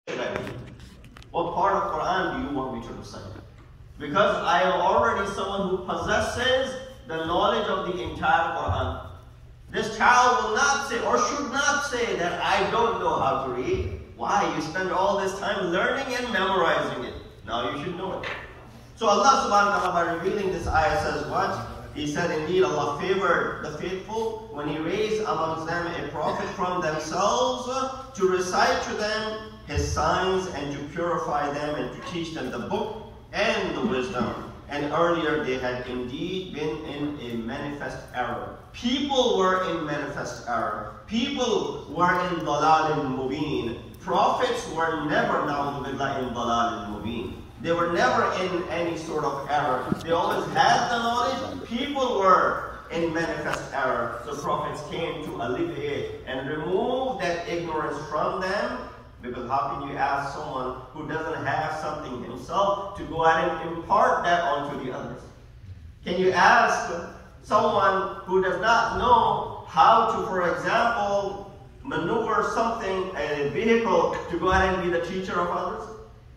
should I read? What part of Quran do you want me to recite? Because I am already someone who possesses the knowledge of the entire Quran. This child will not say or should not say that I don't know how to read. Why? You spend all this time learning and memorizing it. Now you should know it. So Allah subhanahu wa ta'ala, by revealing this ayah, says what? He said, indeed, Allah favored the faithful when He raised amongst them a prophet from themselves to recite to them His signs and to purify them and to teach them the book and the wisdom. And earlier they had indeed been in a manifest error. People were in manifest error. People were in dalal mubin. Prophets were never, na'udhu-billah, in dalal mubin. They were never in any sort of error. They always had the knowledge. People were in manifest error. The prophets came to alleviate and remove that ignorance from them. Because how can you ask someone who doesn't have something himself to go ahead and impart that onto the others? Can you ask someone who does not know how to, for example, maneuver something, a vehicle, to go ahead and be the teacher of others?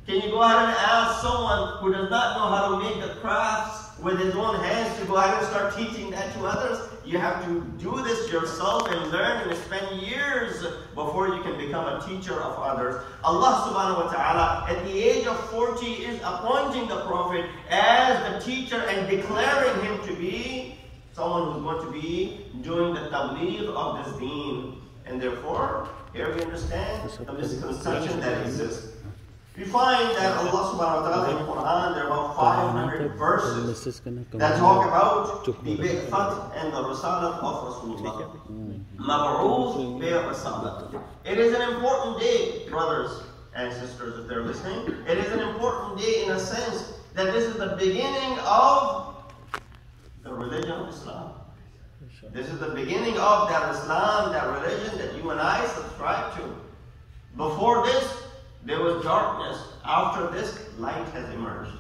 Can you go ahead and ask someone who does not know how to make the crafts with his own hands to go ahead and start teaching that to others? You have to do this yourself and learn and spend years before you can become a teacher of others. Allah subhanahu wa ta'ala at the age of 40 is appointing the Prophet as the teacher and declaring him to be someone who's going to be doing the tabligh of this deen. And therefore, here we understand the misconception that exists. We find that Allah subhanahu wa ta'ala in the Quran, there are about 500 verses that talk about the bi'fat and the risalat of Rasulullah. Mab'ooth bi-risalat. It is an important day, brothers and sisters, if they're listening. It is an important day in a sense that this is the beginning of the religion of Islam. This is the beginning of that Islam, that religion that you and I subscribe to. Before this, there was darkness. After this, light has emerged.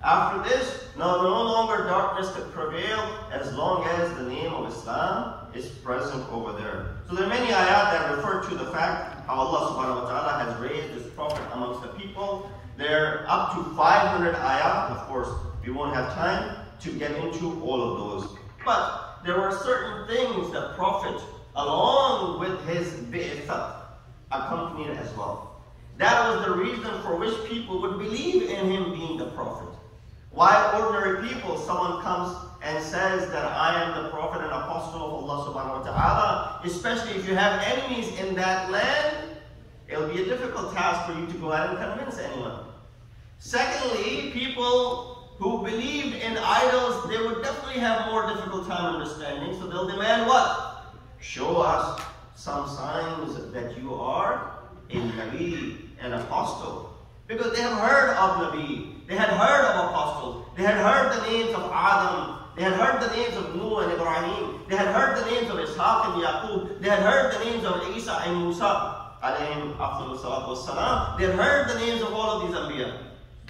After this, no longer darkness could prevail as long as the name of Islam is present over there. So there are many ayat that refer to the fact how Allah subhanahu wa ta'ala has raised this prophet amongst the people. There are up to 500 ayat. Of course, we won't have time to get into all of those. But there were certain things that Prophet, along with his bi'that, accompanied as well. That was the reason for which people would believe in him being the prophet. Why ordinary people, someone comes and says that I am the prophet and apostle of Allah subhanahu wa ta'ala, especially if you have enemies in that land, it'll be a difficult task for you to go out and convince anyone. Secondly, people who believed in idols, they would definitely have more difficult time understanding, so they'll demand what? Show us some signs that you are a Nabi, an apostle. Because they have heard of Nabi, they had heard of apostles, they had heard the names of Adam, they had heard the names of Nuh and Ibrahim, they had heard the names of Ishaq and Yaqub, they had heard the names of Isa and Musa, alayhim afdalu salatu wassalam. They had heard the names of all of these Anbiya.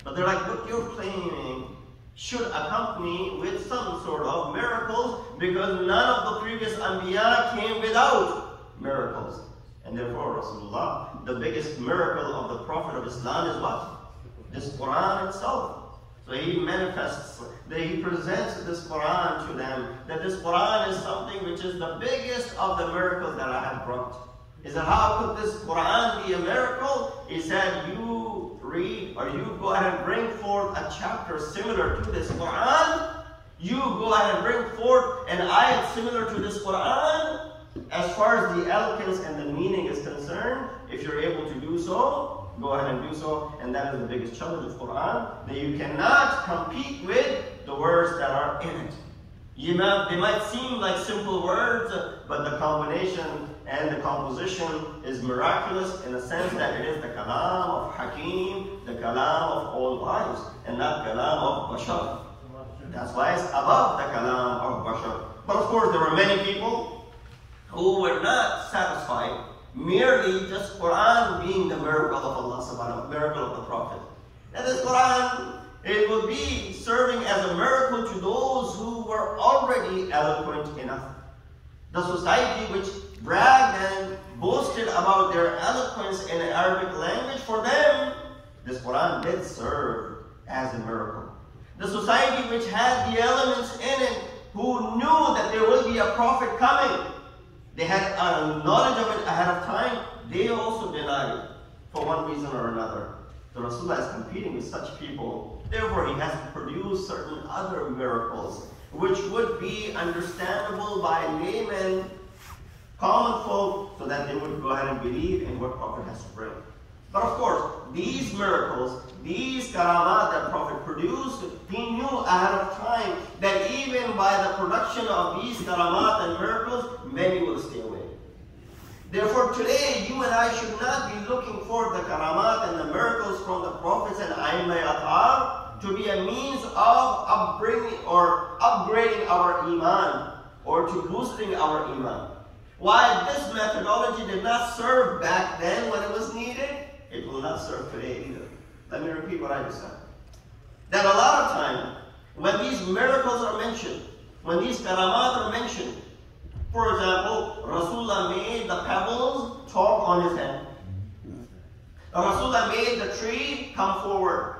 But they're like, what you're claiming should accompany with some sort of miracles, because none of the previous Anbiya came without miracles. And therefore, Rasulullah, the biggest miracle of the Prophet of Islam is what? This Quran itself. So he manifests, he presents this Quran to them, that this Quran is something which is the biggest of the miracles that I have brought. He said, how could this Quran be a miracle? He said, you read, or you go ahead and bring forth a chapter similar to this Quran. You go ahead and bring forth an ayat similar to this Quran. As far as the eloquence and the meaning is concerned, if you're able to do so, go ahead and do so. And that is the biggest challenge of Quran, that you cannot compete with the words that are in it. They might seem like simple words, but the combination and the composition is miraculous in the sense that it is the kalam of Hakim, the kalam of all wise, and not kalam of Bashar. That's why it's above the kalam of Bashar. But of course, there were many people who were not satisfied merely just Quran being the miracle of Allah subhanahu wa ta'ala, miracle of the Prophet. And this Quran, it will be serving as a miracle to those who were already eloquent enough. The society which bragged and boasted about their eloquence in the Arabic language, for them did serve as a miracle. The society which had the elements in it, who knew that there will be a prophet coming, they had a knowledge of it ahead of time, they also denied it for one reason or another. The Rasulullah is competing with such people. Therefore, he has to produce certain other miracles which would be understandable by laymen, common folk, so that they would go ahead and believe in what Prophet has to bring. But of course, these miracles, these karamat that Prophet produced, he knew ahead of time that even by the production of these karamat and miracles, many will stay away. Therefore, today, you and I should not be looking for the karamat and the miracles from the prophets and Ahl-e-Bait to be a means of upbringing or upgrading our iman or to boosting our iman. While this methodology did not serve back then when it was needed, it will not serve today either. Let me repeat what I just said. That a lot of time, when these miracles are mentioned, when these karamat are mentioned, for example, Rasulullah made the pebbles talk on his hand. Rasulullah made the tree come forward.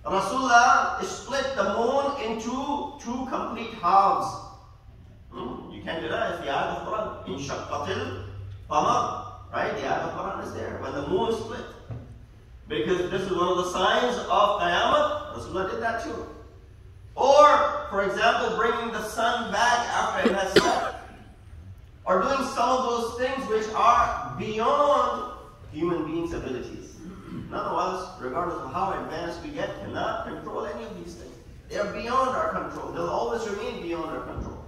Rasulullah split the moon into two complete halves. You can't do that. It's the ayat of Quran. In shaqqatil qamar. Right? The ayat of Quran is there. When the moon split. Because this is one of the signs of Qiyamah. Rasulullah did that too. Or, for example, bringing the sun back after it has set. Or doing some of those things which are beyond human beings' abilities. None of us, regardless of how advanced we get, cannot control any of these things. They are beyond our control. They'll always remain beyond our control.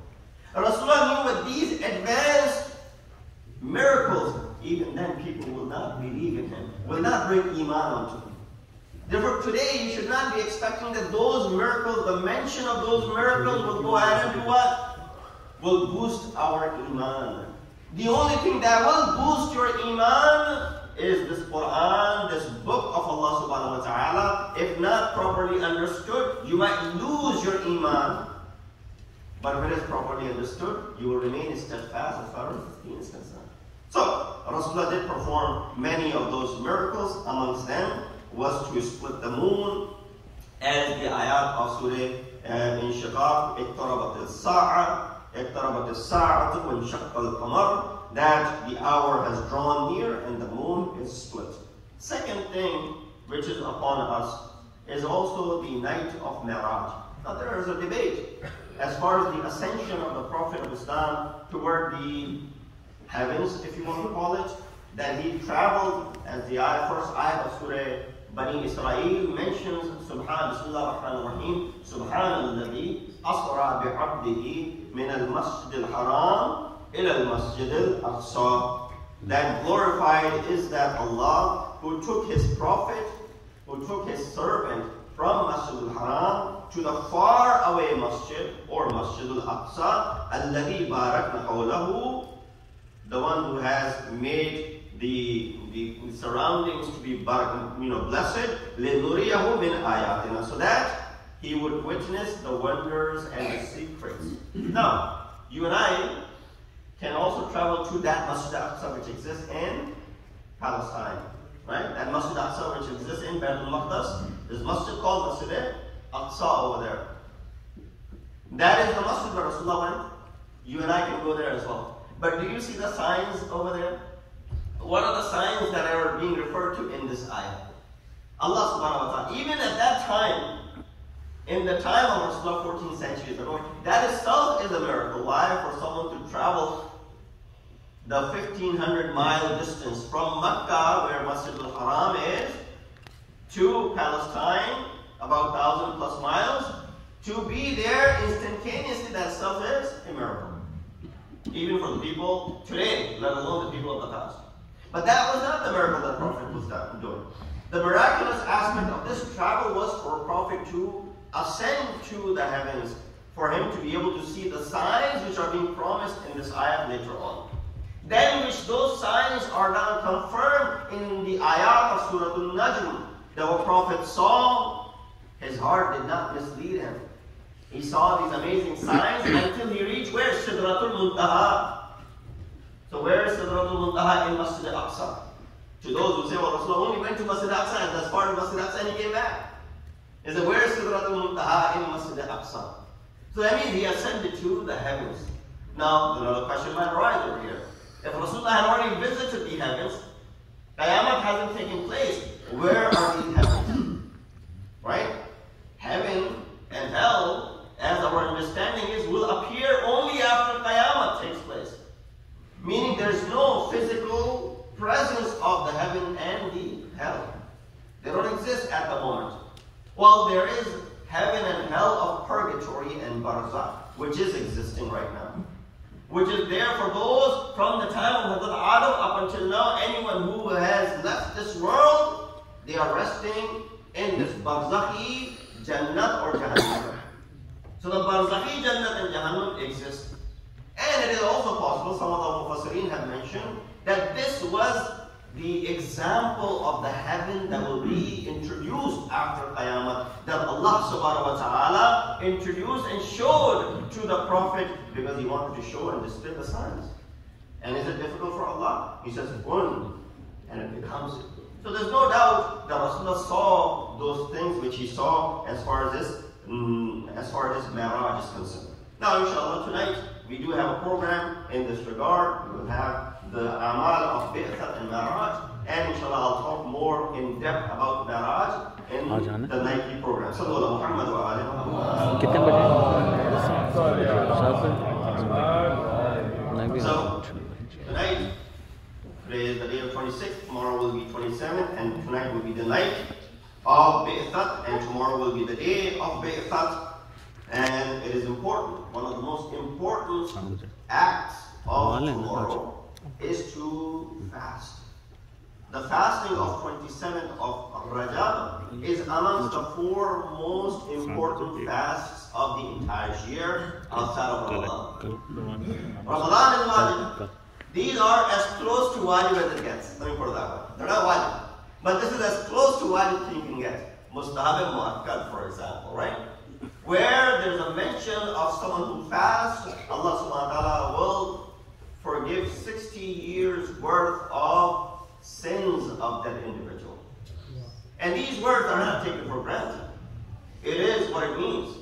And Rasulullah knew with these advanced miracles, even then people will not believe in him, will not bring iman onto him. Therefore today you should not be expecting that those miracles, the mention of those miracles will go ahead and do what? Will boost our iman. The only thing that will boost your iman is this Quran, this book of Allah subhanahu wa ta'ala. If not properly understood, you might lose your iman. But if it is properly understood, you will remain steadfast as far as this deen is concerned. So, Rasulullah did perform many of those miracles. Amongst them was to split the moon, as the ayat of Surah Inshiqaq, اقتربت الساعة, اقتربت الساعة وانشق القمر, that the hour has drawn near and the moon is split. Second thing which is upon us is also the night of Mi'raj. Now there is a debate as far as the ascension of the Prophet of Islam toward the heavens, if you want to call it, that he traveled, as the first ayat of Surah Bani Israel mentions, Bismillah ar-Rahman ar-Rahim, Subhanallah asra bi'abdihi min al-masjid al-haram ila al-masjid al-aqsa. That glorified is that Allah who took his prophet, who took his servant from Masjid al-Haram to the far away masjid or Masjid al-Aqsa, alladhi barakna hawlahu, the one who has made the surroundings to be blessed, لِنُرِيَهُ مِنْ آيَاتِنَا, so that he would witness the wonders and the secrets. Now, you and I can also travel to that Masjid al-Aqsa which exists in Palestine. Right? That Masjid al-Aqsa which exists in Beit al-Maqdis, there's a masjid called Masjid al-Aqsa over there. That is the masjid where Rasulullah went. You and I can go there as well. But do you see the signs over there? What are the signs that are being referred to in this ayah? Allah subhanahu wa ta'ala, even at that time, in the time of Rasulullah 14 centuries ago, that itself is a miracle. Why? For someone to travel the 1,500 mile distance from Mecca, where Masjid al-Haram is, to Palestine, about 1,000 plus miles, to be there instantaneously, that itself is a miracle. Even for the people today, let alone the people of the past. But that was not the miracle that Prophet was doing. The miraculous aspect of this travel was for a Prophet to ascend to the heavens, for him to be able to see the signs which are being promised in this ayat later on. Then which those signs are now confirmed in the ayat of Surah Al-Najm, that what Prophet saw, his heart did not mislead him. He saw these amazing signs until he reached where? Sidratul Muntaha. So where is Sidratul Muntaha? In Masjid al-Aqsa. To those who say, well, Rasulullah only went to Masjid Aqsa and that's part of Masjid Aqsa and he came back. He said, where is Sidratul Muntaha in Masjid Aqsa? So that means he ascended to the heavens. Now, another question might arise over here. If Rasulullah had already visited the heavens, Qiyamah hasn't taken place. Where are these heavens? Right? Heaven and hell, as our understanding is, will appear only after Qiyamah takes place. Meaning there's no physical presence of the heaven and the hell. They don't exist at the moment. Well, there is heaven and hell of purgatory and barzakh, which is existing right now. Which is there for those from the time of Hazrat Adam up until now. Anyone who has left this world, they are resting in this barzakhi Jannat or Jahannam. So the barzakhi Jannat and Jahannam exist. And it is also possible, some of the Mufassirin have mentioned, that this was the example of the heaven that will be introduced after Qiyamah, that Allah subhanahu wa ta'ala introduced and showed to the Prophet because he wanted to show and display the signs. And is it difficult for Allah? He says, "Kun," and it becomes it. So there's no doubt that Rasulullah saw those things which he saw as far as his Mi'raj is concerned. Now, inshallah, tonight we do have a program in this regard. We will have the Amal of Bi'that and Mi'raj, and inshallah I'll talk more in depth about Mi'raj in the nightly program. Sallallahu Muhammad wa alihi wa sallam. So, tonight, today is the day of 26th, tomorrow will be 27th, and tonight will be the night of Bi'that, and tomorrow will be the day of Bi'that. And it is important, one of the most important acts of tomorrow is to fast. The fasting of 27th of Rajab is amongst the 4 most important fasts of the entire year outside of Ramadan. Ramadan is wajib. These are as close to wajib as it gets. Let me put it that way. They're not wajib. But this is as close to wajib you can get. Mustahab and mu'akkad, for example, right? Where there's a mention of someone who fasts, Allah subhanahu wa ta'ala will forgive 60 years worth of sins of that individual. And these words are not taken for granted. It is what it means.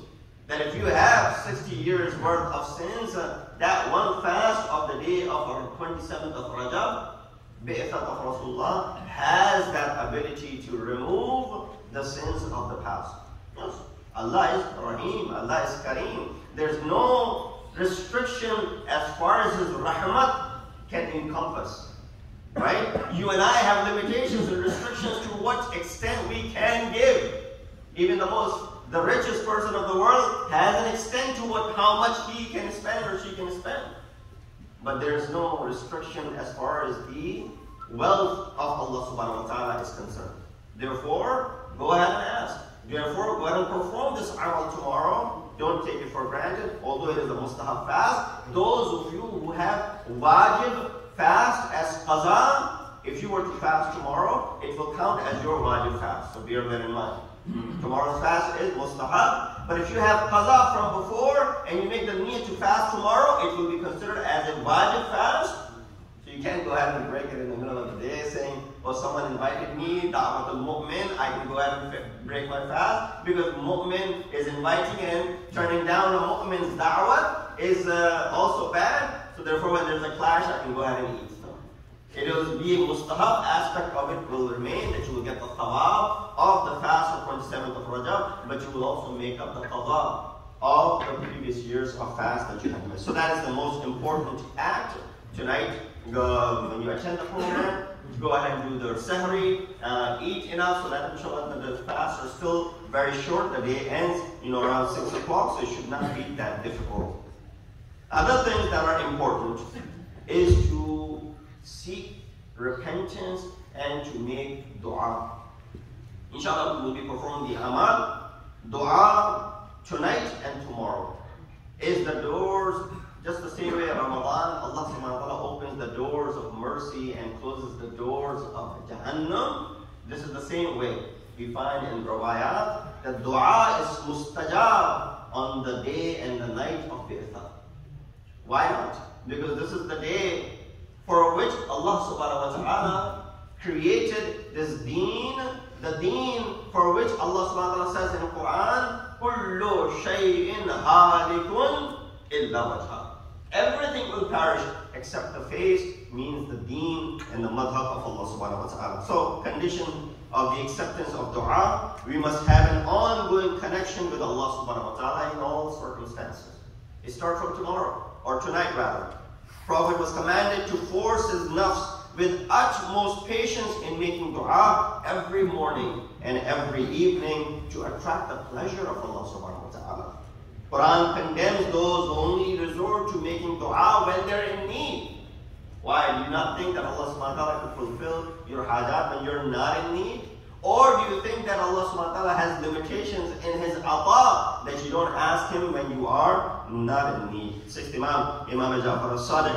That if you have 60 years worth of sins, that one fast of the day of our 27th of Rajab, Bi'that of Rasulullah, has that ability to remove the sins of the past. Yes. Allah is Rahim, Allah is Kareem. There's no restriction as far as His rahmat can encompass. Right? You and I have limitations and restrictions to what extent we can give. Even the richest person of the world has an extent to how much he can spend or she can spend. But there's no restriction as far as the wealth of Allah subhanahu wa ta'ala is concerned. Therefore, go ahead and ask. Therefore, go ahead and perform this amal tomorrow. Don't take it for granted, although it is a mustahab fast. Those of you who have wajib fast as qaza, if you were to fast tomorrow, it will count as your wajib fast. So bear that in mind. Tomorrow's fast is mustahab, but if you have qaza from before and you make the niyyah to fast tomorrow, it will be considered as a wajib fast. So you can't go ahead and break it in the middle of the day saying, oh, someone invited me, da'watul mu'min, I can go ahead and break my fast, because mu'min is inviting and turning down a mu'min's da'wah is also bad. So therefore when there's a clash, I can go ahead and eat. It will be a mustahab aspect of it will remain, that you will get the thawab of the fast of 27th of Rajab, but you will also make up the qadha of the previous years of fast that you have missed. So that is the most important act tonight. When you attend the program, go ahead and do the sahri, eat enough so that inshallah the fasts are still very short. The day ends around 6 o'clock, so it should not be that difficult. Other things that are important is to seek repentance and to make dua. Inshallah, we will be performing the amal. Dua tonight and tomorrow is the doors, just the same way Ramadan, Allah subhanahu wa ta'ala opens the doors of mercy and closes the doors of Jahannam. This is the same way. We find in Rawayat that dua is mustajab on the day and the night of Bi'that. Why not? Because this is the day for which Allah subhanahu wa ta'ala created this deen, the deen for which Allah subhanahu wa ta'ala says in the Quran, كُلُّ شَيْءٍ هَالِكٌ إِلَّا وَجْهَهُ. Everything will perish except the face, means the deen and the madhab of Allah subhanahu wa ta'ala. So, condition of the acceptance of dua, we must have an ongoing connection with Allah subhanahu wa ta'ala in all circumstances. It starts from tomorrow, or tonight rather. Prophet was commanded to force his nafs with utmost patience in making dua every morning and every evening to attract the pleasure of Allah subhanahu wa ta'ala. Quran condemns those who only resort to making dua when they're in need. Why? Do you not think that Allah subhanahu wa ta'ala could fulfill your hajat when you're not in need? Or do you think that Allah subhanahu wa ta'ala has limitations in His ata that you don't ask Him when you are not in need? Sixth Imam, Imam Ja'far al-Sadiq.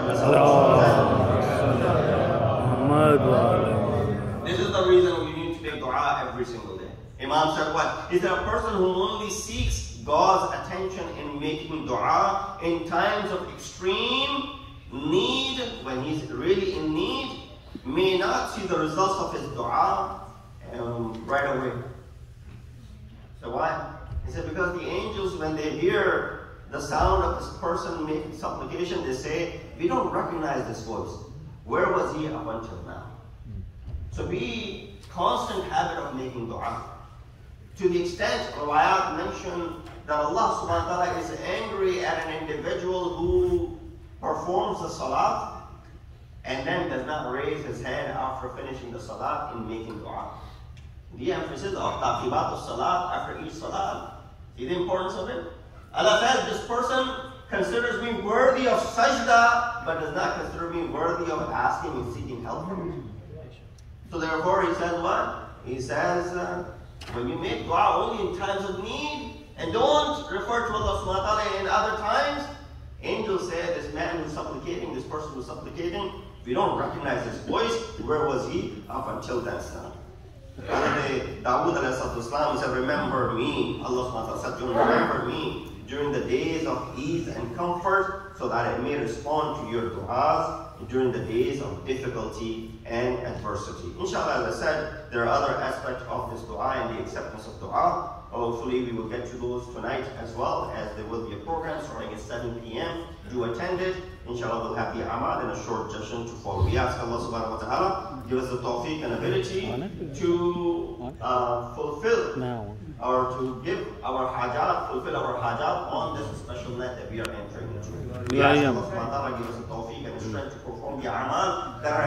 This is the reason we need to make dua every single day. Imam said what? Is there a person who only seeks God's attention in making dua in times of extreme need, when he's really in need, may not see the results of his dua right away. So why? He said because the angels, when they hear the sound of this person making supplication, they say, we don't recognize this voice. Where was he up until now? So be constant habit of making dua. To the extent riwayat mention that Allah subhanahu wa ta'ala is angry at an individual who performs the salat and then does not raise his hand after finishing the salat in making dua. The emphasis of taqibat al-salat after each salat. See the importance of it? Allah says this person considers me worthy of sajda but does not consider me worthy of asking and seeking help from me. So therefore he says what? He says when you make dua only in times of need and don't refer to Allah subhanahu wa ta'ala in other times, angels say this man who's supplicating, this person who's supplicating, we don't recognize his voice. Where was he up until that time? Dawood alayhi said, remember me. Allah subhanahu wa ta'ala said, remember me during the days of ease and comfort so that I may respond to your du'as during the days of difficulty and adversity. Inshallah, as I said, there are other aspects of this dua and the acceptance of dua. Hopefully we will get to those tonight as well, as there will be a program starting at 7 p.m. Do attend it. Inshallah, we'll have the amal and a short session to follow. We ask Allah subhanahu wa ta'ala give us the tawfiq and ability to fulfill or to give our hajat, fulfill our hajat on this special night that we are entering into. We ask Allah subhanahu wa ta'ala give us the tawfiq and the strength to perform the amal that are